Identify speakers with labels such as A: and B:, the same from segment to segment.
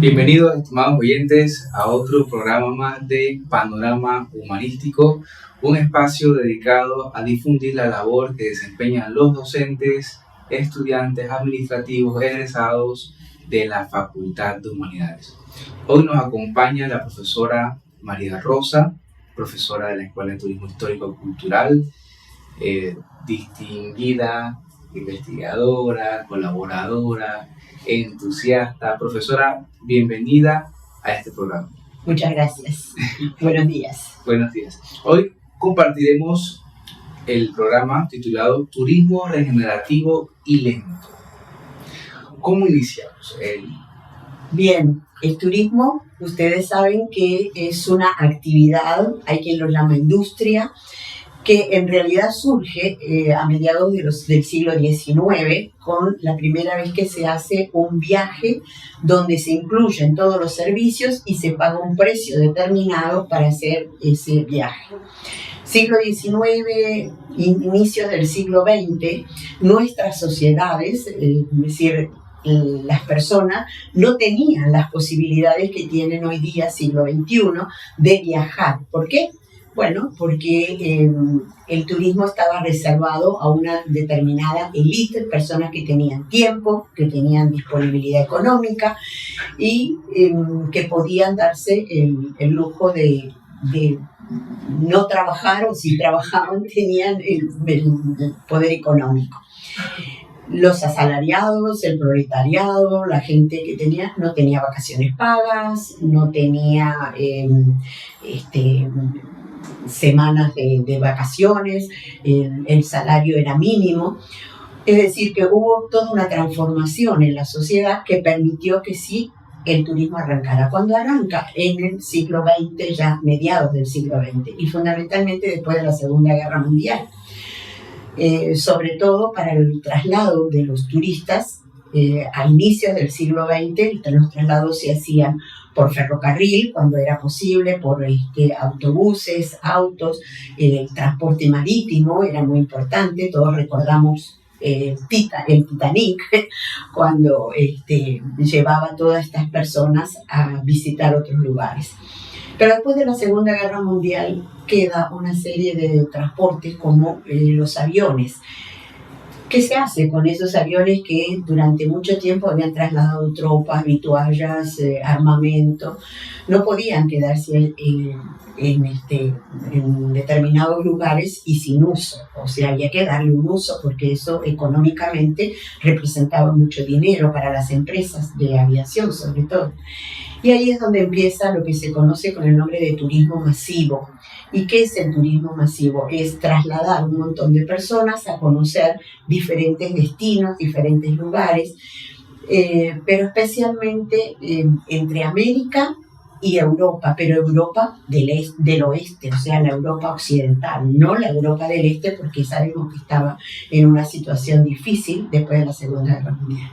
A: Bienvenidos, estimados oyentes, a otro programa más de Panorama Humanístico, un espacio dedicado a difundir la labor que desempeñan los docentes, estudiantes, administrativos, egresados de la Facultad de Humanidades. Hoy nos acompaña la profesora María Rosa, profesora de la Escuela de Turismo Histórico Cultural, distinguida investigadora, colaboradora, entusiasta. Profesora, bienvenida a este programa.
B: Muchas gracias. Buenos días.
A: Buenos días. Hoy compartiremos el programa titulado Turismo Regenerativo y Lento. ¿Cómo iniciamos?
B: Bien, el turismo, ustedes saben que es una actividad, hay quien lo llama industria, que en realidad surge a mediados del siglo XIX con la primera vez que se hace un viaje donde se incluyen todos los servicios y se paga un precio determinado para hacer ese viaje. Siglo XIX, inicios del siglo XX, nuestras sociedades, es decir, las personas no tenían las posibilidades que tienen hoy día, siglo XXI, de viajar. ¿Por qué? Bueno, porque el turismo estaba reservado a una determinada élite, personas que tenían tiempo, que tenían disponibilidad económica y que podían darse el lujo de no trabajar, o si trabajaban tenían el poder económico. Los asalariados, el proletariado, la gente que no tenía vacaciones pagas, no tenía semanas de vacaciones, el salario era mínimo. Es decir, que hubo toda una transformación en la sociedad que permitió que sí el turismo arrancara. Cuando arranca en el siglo XX, ya mediados del siglo XX, y fundamentalmente después de la Segunda Guerra Mundial. Sobre todo para el traslado de los turistas, a inicios del siglo XX, los traslados se hacían por ferrocarril, cuando era posible, por autobuses, autos, el transporte marítimo era muy importante. Todos recordamos el Titanic, cuando llevaba a todas estas personas a visitar otros lugares. Pero después de la Segunda Guerra Mundial queda una serie de transportes como los aviones. ¿Qué se hace con esos aviones que durante mucho tiempo habían trasladado tropas, vituallas, armamento? No podían quedarse en determinados lugares y sin uso. O sea, había que darle un uso porque eso económicamente representaba mucho dinero para las empresas de aviación, sobre todo. Y ahí es donde empieza lo que se conoce con el nombre de turismo masivo. ¿Y qué es el turismo masivo? Es trasladar un montón de personas a conocer diferentes destinos, diferentes lugares, pero especialmente entre América y Europa, pero Europa del oeste, o sea, la Europa occidental, no la Europa del este, porque sabemos que estaba en una situación difícil después de la Segunda Guerra Mundial.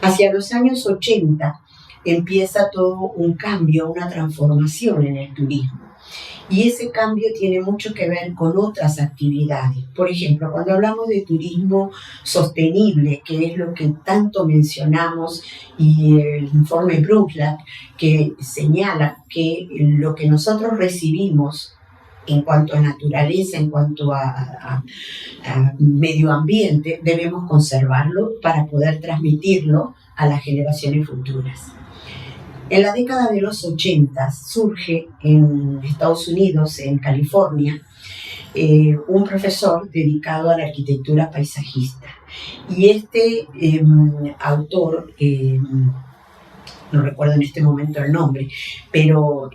B: Hacia los años 80 empieza todo un cambio, una transformación en el turismo. Y ese cambio tiene mucho que ver con otras actividades. Por ejemplo, cuando hablamos de turismo sostenible, que es lo que tanto mencionamos, y el informe Brundtland, que señala que lo que nosotros recibimos en cuanto a naturaleza, en cuanto a medio ambiente, debemos conservarlo para poder transmitirlo a las generaciones futuras. En la década de los 80 surge en Estados Unidos, en California, un profesor dedicado a la arquitectura paisajista. Y este autor, no recuerdo en este momento el nombre, pero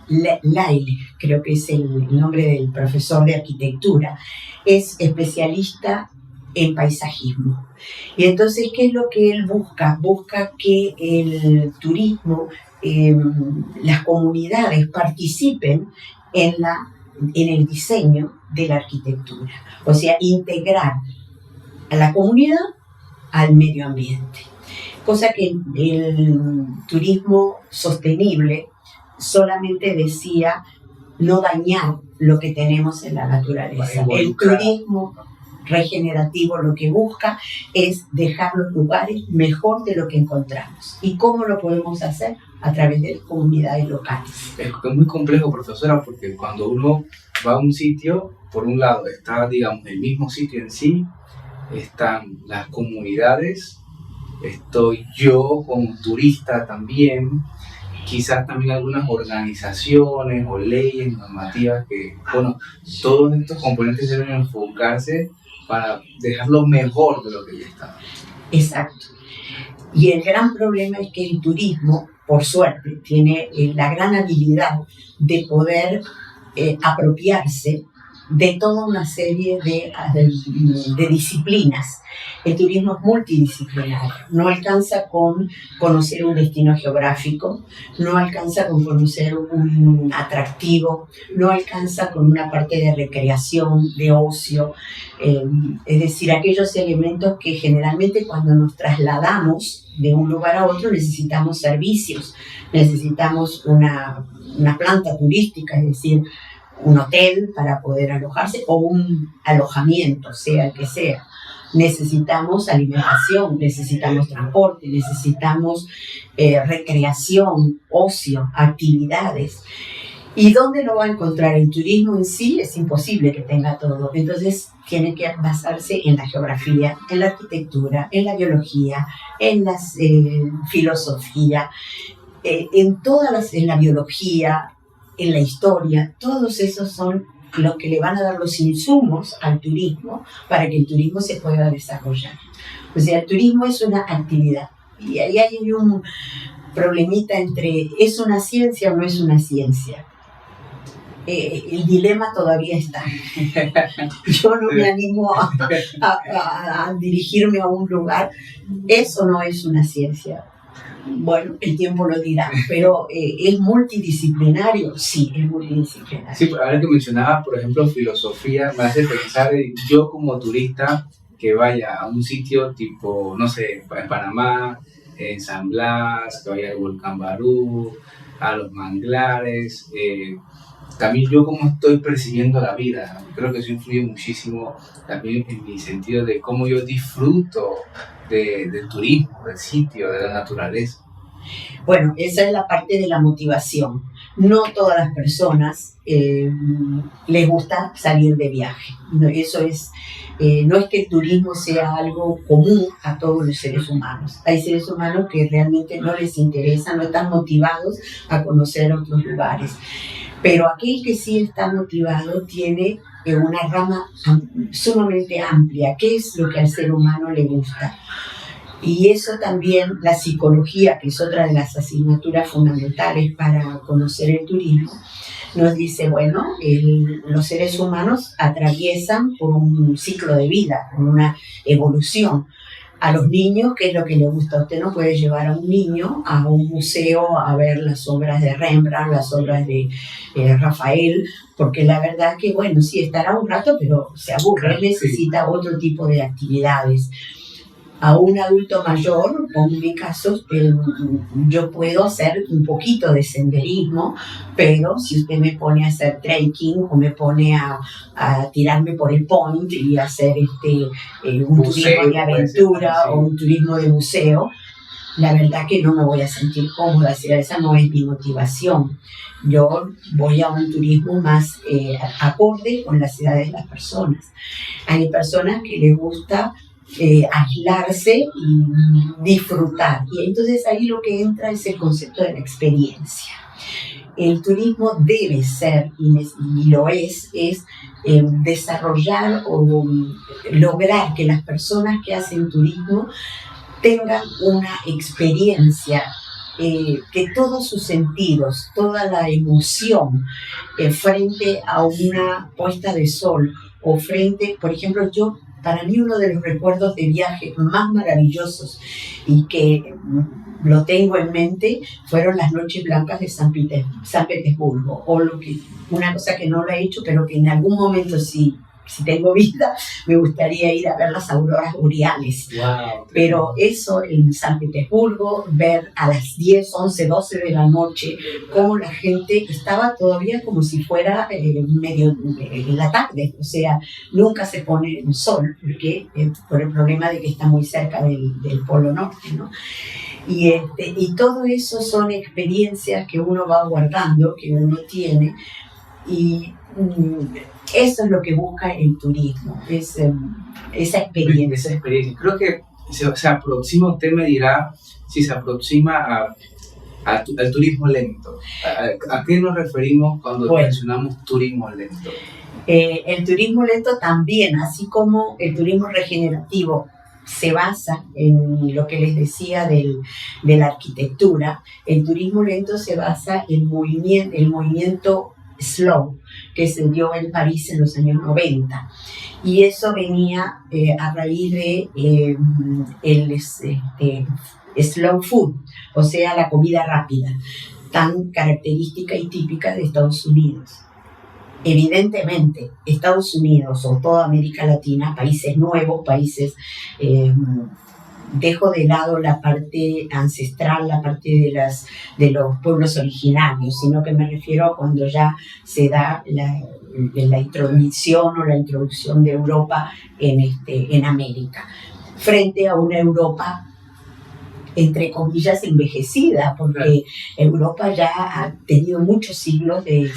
B: Lyle, creo que es el nombre del profesor de arquitectura, es especialista en paisajismo. Y entonces, ¿qué es lo que él busca? Busca que el turismo, las comunidades participen en el diseño de la arquitectura. O sea, integrar a la comunidad al medio ambiente. Cosa que el turismo sostenible solamente decía no dañar lo que tenemos en la naturaleza. El turismo regenerativo lo que busca es dejar los lugares mejor de lo que encontramos. ¿Y cómo lo podemos hacer? A través de las comunidades locales.
A: Es muy complejo, profesora, porque cuando uno va a un sitio, por un lado está, digamos, el mismo sitio en sí, están las comunidades, estoy yo como turista también, quizás también algunas organizaciones o leyes, normativas que, bueno, todos estos componentes deben enfocarse para dejarlo mejor de lo que ya está.
B: Exacto. Y el gran problema es que el turismo, por suerte, tiene la gran habilidad de poder apropiarse de toda una serie de disciplinas. El turismo es multidisciplinario, no alcanza con conocer un destino geográfico, no alcanza con conocer un atractivo, no alcanza con una parte de recreación, de ocio, es decir, aquellos elementos que generalmente cuando nos trasladamos de un lugar a otro necesitamos servicios, necesitamos una planta turística, es decir, un hotel para poder alojarse o un alojamiento, sea el que sea. Necesitamos alimentación, necesitamos transporte, necesitamos recreación, ocio, actividades. ¿Y dónde lo va a encontrar? El turismo en sí es imposible que tenga todo. Entonces tiene que basarse en la geografía, en la arquitectura, en la biología, en la filosofía, en la biología, en la historia. Todos esos son los que le van a dar los insumos al turismo para que el turismo se pueda desarrollar. O sea, el turismo es una actividad. Y ahí hay un problemita entre ¿es una ciencia o no es una ciencia? El dilema todavía está. Yo no me animo a dirigirme a un lugar. ¿Es o no es una ciencia? Bueno, el tiempo lo dirá, pero ¿es multidisciplinario? Sí, es multidisciplinario.
A: Sí, ahora que mencionaba, por ejemplo, filosofía, me hace pensar en yo como turista que vaya a un sitio tipo, no sé, en Panamá, en San Blas, que vaya al Volcán Barú, a los manglares, también yo cómo estoy percibiendo la vida. Creo que eso influye muchísimo también en mi sentido de cómo yo disfruto del turismo, del sitio, de la naturaleza.
B: Bueno, esa es la parte de la motivación. No todas las personas les gusta salir de viaje. No, eso es, no es que el turismo sea algo común a todos los seres humanos. Hay seres humanos que realmente no les interesa, no están motivados a conocer otros lugares. Pero aquel que sí está motivado tiene una rama sumamente amplia. ¿Qué es lo que al ser humano le gusta? Y eso también, la psicología, que es otra de las asignaturas fundamentales para conocer el turismo, nos dice, bueno, los seres humanos atraviesan por un ciclo de vida, por una evolución. A los niños, ¿qué es lo que les gusta? Usted no puede llevar a un niño a un museo a ver las obras de Rembrandt, las obras de Rafael, porque la verdad que, bueno, sí estará un rato, pero se aburre, él necesita otro tipo de actividades. A un adulto mayor, como en mi caso, yo puedo hacer un poquito de senderismo, pero si usted me pone a hacer trekking o me pone a tirarme por el point y hacer un turismo de aventura o un turismo de museo, la verdad que no me voy a sentir cómoda, esa no es mi motivación. Yo voy a un turismo más acorde con las edades de las personas. Hay personas que les gusta aislarse y disfrutar. Y entonces ahí lo que entra es el concepto de la experiencia. El turismo debe ser, y lo es desarrollar o lograr que las personas que hacen turismo tengan una experiencia que todos sus sentidos, toda la emoción frente a una puesta de sol o frente, por ejemplo, para mí uno de los recuerdos de viaje más maravillosos y que lo tengo en mente fueron las noches blancas de San Petersburgo, o una cosa que no lo he hecho, pero que en algún momento sí si tengo vida, me gustaría ir a ver las auroras boreales.
A: Wow.
B: Pero eso en San Petersburgo, ver a las 10, 11, 12 de la noche, cómo la gente estaba todavía como si fuera medio en la tarde, o sea, nunca se pone el sol, porque por el problema de que está muy cerca del Polo Norte, ¿no? Y todo eso son experiencias que uno va guardando, que uno tiene, y eso es lo que busca el turismo, es esa experiencia.
A: Esa experiencia. Creo que se aproxima, usted me dirá si se aproxima al turismo lento. ¿A qué nos referimos cuando mencionamos turismo lento?
B: El turismo lento también, así como el turismo regenerativo se basa en lo que les decía de la arquitectura, el turismo lento se basa en el movimiento slow que se dio en París en los años 90, y eso venía a raíz de el slow food, o sea, la comida rápida, tan característica y típica de Estados Unidos. Evidentemente, Estados Unidos o toda América Latina, países nuevos, países, dejo de lado la parte ancestral, la parte de los pueblos originarios, sino que me refiero a cuando ya se da la introducción de Europa en América, frente a una Europa entre comillas envejecida, porque Europa ya ha tenido muchos siglos de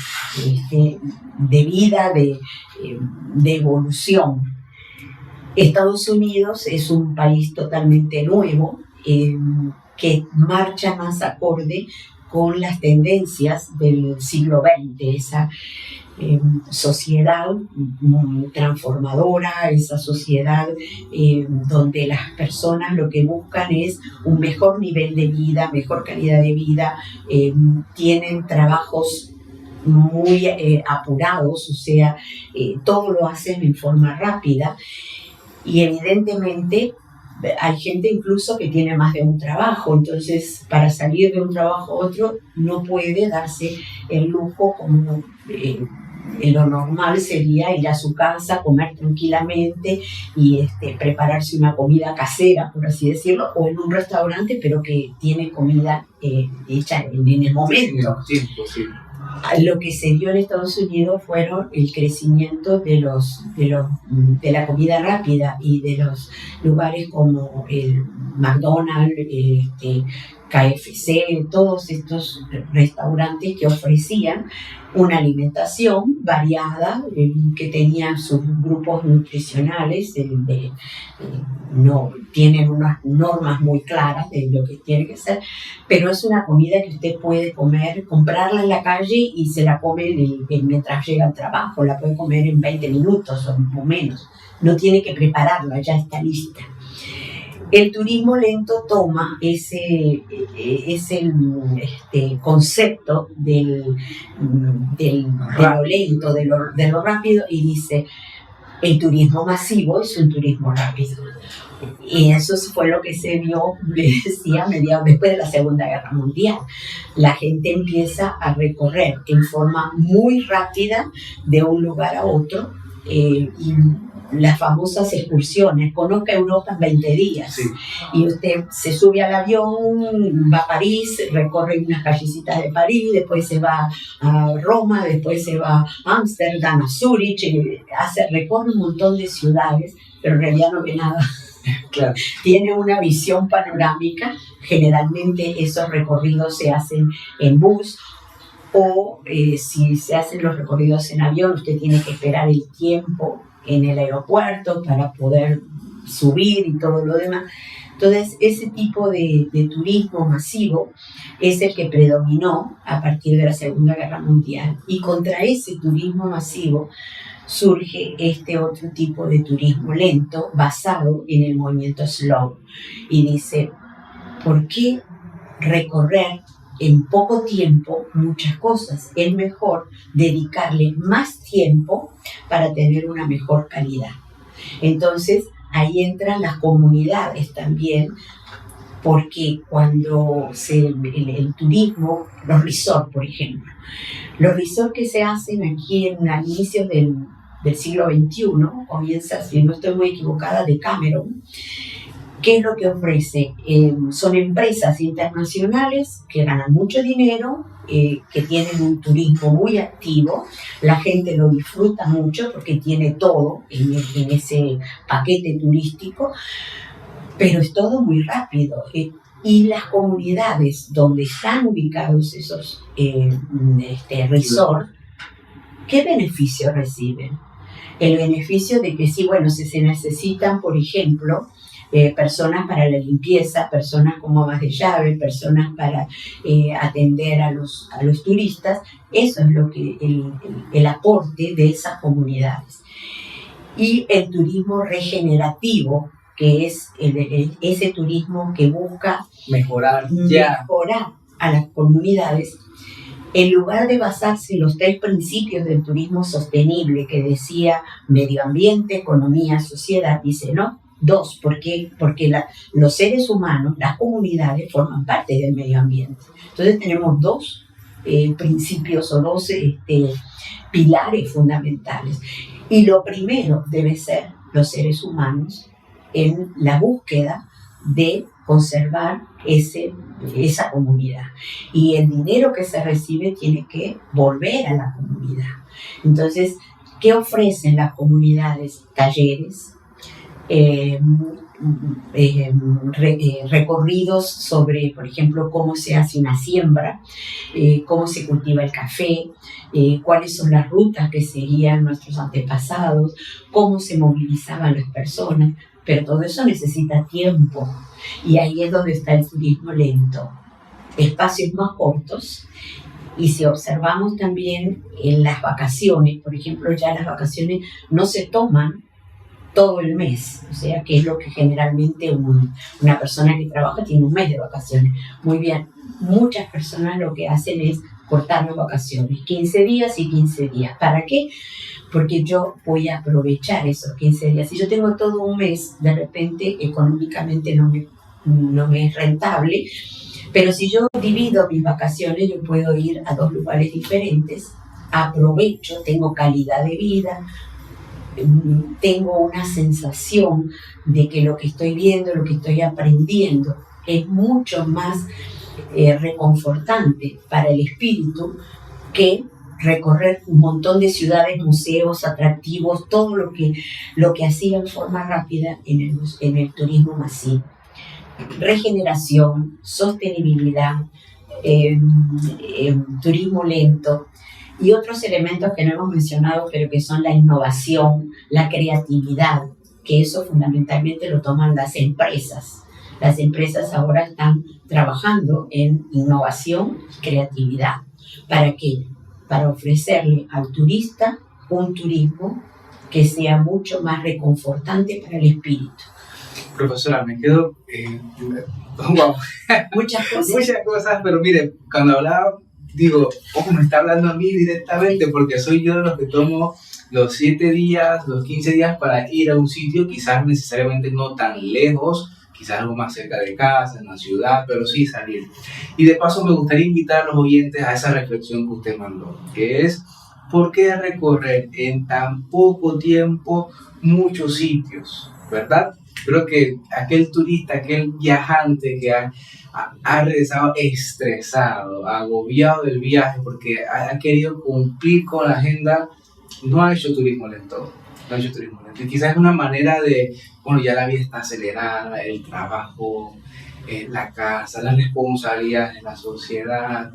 B: vida, de evolución. Estados Unidos es un país totalmente nuevo, que marcha más acorde con las tendencias del siglo XX, esa sociedad transformadora, esa sociedad donde las personas lo que buscan es un mejor nivel de vida, mejor calidad de vida, tienen trabajos muy apurados, o sea, todo lo hacen en forma rápida, y evidentemente hay gente incluso que tiene más de un trabajo, entonces para salir de un trabajo a otro no puede darse el lujo como lo normal sería ir a su casa, comer tranquilamente y prepararse una comida casera, por así decirlo, o en un restaurante, pero que tiene comida hecha en el momento.
A: Sí.
B: Lo que se dio en Estados Unidos fueron el crecimiento de la comida rápida y de los lugares como el McDonald's, KFC, todos estos restaurantes que ofrecían una alimentación variada, que tenían sus grupos nutricionales, no tienen unas normas muy claras de lo que tiene que ser, pero es una comida que usted puede comer, comprarla en la calle y se la come mientras llega al trabajo, la puede comer en 20 minutos o menos, no tiene que prepararla, ya está lista. El turismo lento toma ese concepto de lo lento, de lo rápido, y dice, el turismo masivo es un turismo rápido. Y eso fue lo que se dio, decía, después de la Segunda Guerra Mundial. La gente empieza a recorrer en forma muy rápida de un lugar a otro, y las famosas excursiones, conozca Europa en 20 días, sí. Y usted se sube al avión, va a París, recorre unas callecitas de París, después se va a Roma, después se va a Ámsterdam, a Zúrich, recorre un montón de ciudades, pero en realidad no ve nada. Claro. Tiene una visión panorámica, generalmente esos recorridos se hacen en bus, o si se hacen los recorridos en avión, usted tiene que esperar el tiempo en el aeropuerto para poder subir y todo lo demás. Entonces, ese tipo de turismo masivo es el que predominó a partir de la Segunda Guerra Mundial. Y contra ese turismo masivo surge este otro tipo de turismo lento basado en el movimiento slow. Y dice, ¿por qué recorrer en poco tiempo muchas cosas? Es mejor dedicarle más tiempo para tener una mejor calidad. Entonces, ahí entran las comunidades también, porque cuando el turismo, los resorts, por ejemplo, los resorts que se hacen aquí a inicios del siglo XXI, comienza, si no estoy muy equivocada, de Cameron. ¿Qué es lo que ofrece? Son empresas internacionales que ganan mucho dinero, que tienen un turismo muy activo, la gente lo disfruta mucho porque tiene todo en ese paquete turístico, pero es todo muy rápido. Y las comunidades donde están ubicados esos resorts, ¿qué beneficio reciben? El beneficio de que sí, bueno, si se necesitan, por ejemplo, personas para la limpieza, personas como amas de llave, personas para atender a los turistas, eso es lo que el aporte de esas comunidades. Y el turismo regenerativo, que es ese turismo que busca mejorar a las comunidades, en lugar de basarse en los 3 principios del turismo sostenible que decía medio ambiente, economía, sociedad, dice no, 2, porque los seres humanos, las comunidades forman parte del medio ambiente. Entonces tenemos 2 principios o 2 pilares fundamentales. Y lo primero debe ser los seres humanos en la búsqueda de conservar esa comunidad. Y el dinero que se recibe tiene que volver a la comunidad. Entonces, ¿qué ofrecen las comunidades? Talleres, recorridos sobre, por ejemplo, cómo se hace una siembra, cómo se cultiva el café, cuáles son las rutas que seguían nuestros antepasados, cómo se movilizaban las personas, pero todo eso necesita tiempo y ahí es donde está el turismo lento, espacios más cortos. Y si observamos también en las vacaciones, por ejemplo, ya las vacaciones no se toman todo el mes, o sea, que es lo que generalmente una persona que trabaja tiene un mes de vacaciones. Muy bien, muchas personas lo que hacen es cortar las vacaciones, 15 días y 15 días. ¿Para qué? Porque yo voy a aprovechar esos 15 días. Si yo tengo todo un mes, de repente económicamente no me es rentable, pero si yo divido mis vacaciones, yo puedo ir a 2 lugares diferentes, aprovecho, tengo calidad de vida, tengo una sensación de que lo que estoy viendo, lo que estoy aprendiendo es mucho más reconfortante para el espíritu que recorrer un montón de ciudades, museos, atractivos, todo lo que hacía en forma rápida en el turismo masivo. Regeneración, sostenibilidad, turismo lento y otros elementos que no hemos mencionado, pero que son la innovación, la creatividad, que eso fundamentalmente lo toman las empresas. Las empresas ahora están trabajando en innovación y creatividad. ¿Para qué? Para ofrecerle al turista un turismo que sea mucho más reconfortante para el espíritu.
A: Profesora, me quedo... wow.
B: Muchas cosas.
A: Muchas cosas, pero mire, cuando hablaba, digo, me está hablando a mí directamente, porque soy yo de los que tomo los 7 días, los 15 días para ir a un sitio, quizás necesariamente no tan lejos, quizás algo más cerca de casa, en la ciudad, pero sí salir. Y de paso me gustaría invitar a los oyentes a esa reflexión que usted mandó, que es, ¿por qué recorrer en tan poco tiempo muchos sitios? ¿Verdad? Creo que aquel turista, aquel viajante que ha regresado estresado, agobiado del viaje porque ha querido cumplir con la agenda, no ha hecho turismo lento. Y quizás es una manera de, bueno, ya la vida está acelerada, el trabajo, la casa, las responsabilidades, la sociedad,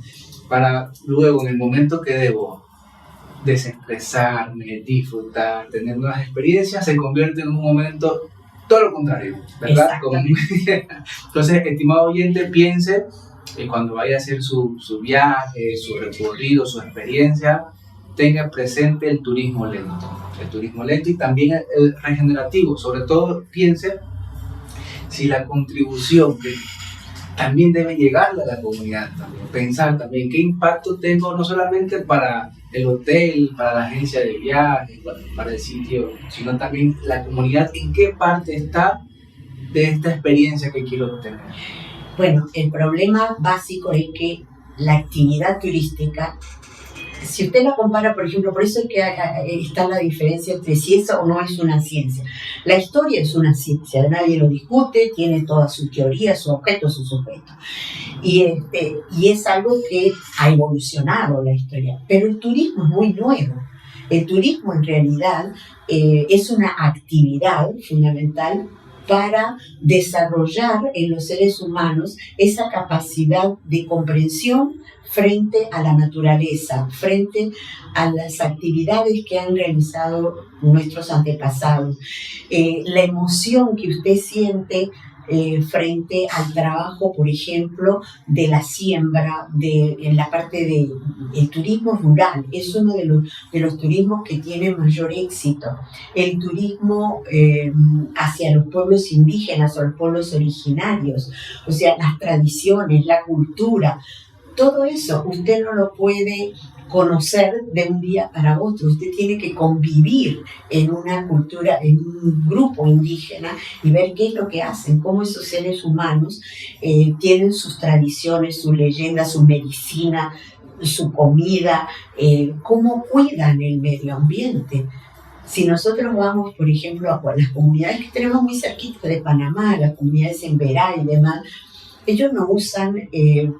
A: para luego en el momento que debo desestresarme, disfrutar, tener nuevas experiencias, se convierte en un momento todo lo contrario, ¿verdad? Entonces, estimado oyente, piense cuando vaya a hacer su viaje, su recorrido, su experiencia, tenga presente el turismo lento y también el regenerativo. Sobre todo, piense si la contribución que también debe llegarle a la comunidad, también. Pensar también qué impacto tengo no solamente para el hotel, para la agencia de viajes, para el sitio, sino también la comunidad, en qué parte está de esta experiencia que quiero tener.
B: Bueno, el problema básico es que la actividad turística Si usted la compara, por ejemplo, por eso es que está la diferencia entre si eso o no es una ciencia. La historia es una ciencia, nadie lo discute, tiene toda su teoría, su objeto, su sujeto. Y es algo que ha evolucionado la historia. Pero el turismo es muy nuevo. El turismo en realidad es una actividad fundamental para desarrollar en los seres humanos esa capacidad de comprensión frente a la naturaleza, frente a las actividades que han realizado nuestros antepasados. La emoción que usted siente frente al trabajo, por ejemplo, de la siembra, en la parte del turismo rural, es uno de los turismos que tiene mayor éxito. El turismo hacia los pueblos indígenas o los pueblos originarios, o sea, las tradiciones, la cultura, todo eso usted no lo puede conocer de un día para otro. Usted tiene que convivir en una cultura, en un grupo indígena y ver qué es lo que hacen, cómo esos seres humanos tienen sus tradiciones, sus leyendas, su medicina, su comida, cómo cuidan el medio ambiente. Si nosotros vamos, por ejemplo, a las comunidades que tenemos muy cerquita de Panamá, las comunidades en Verá y demás, ellos no usan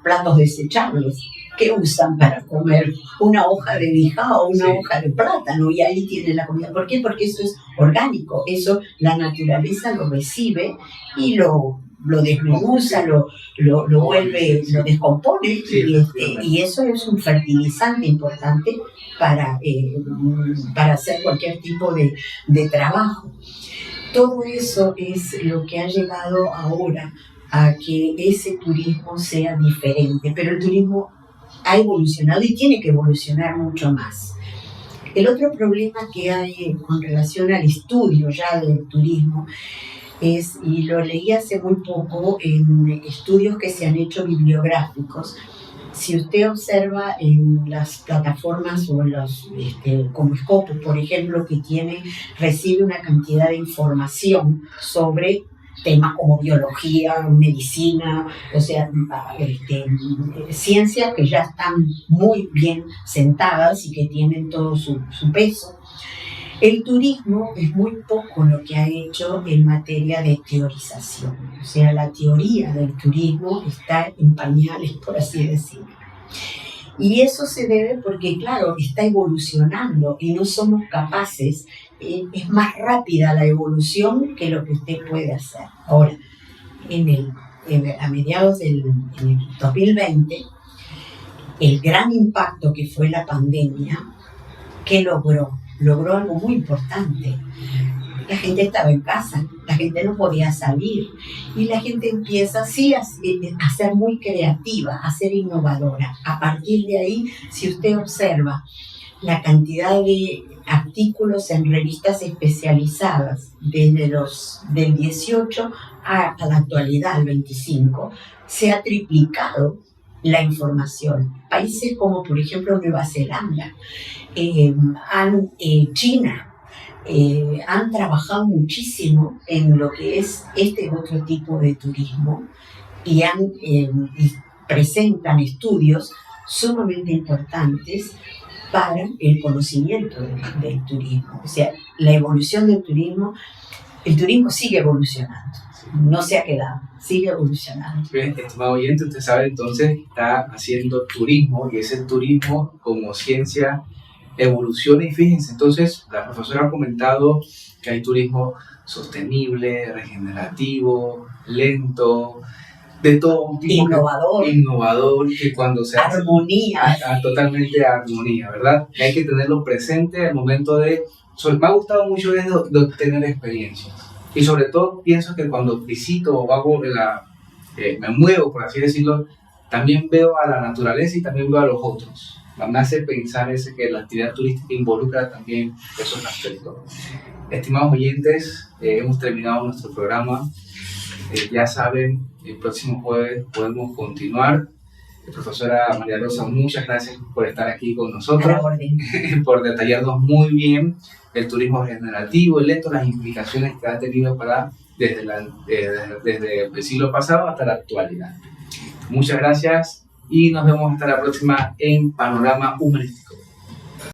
B: platos desechables. ¿Qué usan para comer? Una hoja de bijao o una hoja de plátano, y ahí tienen la comida. ¿Por qué? Porque eso es orgánico, eso la naturaleza lo recibe y lo desmenuza, lo vuelve, lo descompone, y eso es un fertilizante importante para hacer cualquier tipo de trabajo. Todo eso es lo que ha llevado ahora a que ese turismo sea diferente, pero el turismo ha evolucionado y tiene que evolucionar mucho más. El otro problema que hay con relación al estudio ya del turismo es, y lo leí hace muy poco en estudios que se han hecho bibliográficos, si usted observa en las plataformas o en los, como Scopus, por ejemplo, que recibe una cantidad de información sobre temas como biología, medicina, o sea, ciencias que ya están muy bien sentadas y que tienen todo su peso. El turismo es muy poco lo que ha hecho en materia de teorización, o sea, la teoría del turismo está en pañales, por así decirlo. Y eso se debe porque, claro, está evolucionando y no somos capaces, es más rápida la evolución que lo que usted puede hacer. Ahora, a mediados del 2020, el gran impacto que fue la pandemia, ¿qué logró? Logró algo muy importante. La gente estaba en casa, la gente no podía salir y la gente empieza así a ser muy creativa, a ser innovadora. A partir de ahí, si usted observa la cantidad de artículos en revistas especializadas desde del 18 a la actualidad, el 25, se ha triplicado la información. Países como, por ejemplo, Nueva Zelanda, China, han trabajado muchísimo en lo que es este otro tipo de turismo y presentan estudios sumamente importantes para el conocimiento del turismo. O sea, la evolución del turismo, el turismo sigue evolucionando, no se ha quedado, sigue evolucionando.
A: Bien, estimado oyente, usted sabe entonces que está haciendo turismo y ese turismo como ciencia evoluciona y fíjense, entonces la profesora ha comentado que hay turismo sostenible, regenerativo, lento, de todo tipo, innovador, que cuando se hace totalmente armonía, ¿verdad? Que hay que tenerlo presente al momento de... me ha gustado mucho de obtener experiencias y sobre todo pienso que cuando visito o hago me muevo, por así decirlo, también veo a la naturaleza y también veo a los otros. Me hace pensar que la actividad turística involucra también esos aspectos. Estimados oyentes, hemos terminado nuestro programa. Ya saben, el próximo jueves podemos continuar. Profesora María Rosa, muchas gracias por estar aquí con nosotros, por detallarnos muy bien el turismo regenerativo, el lento, las implicaciones que ha tenido desde el siglo pasado hasta la actualidad. Muchas gracias y nos vemos hasta la próxima en Panorama Humanístico.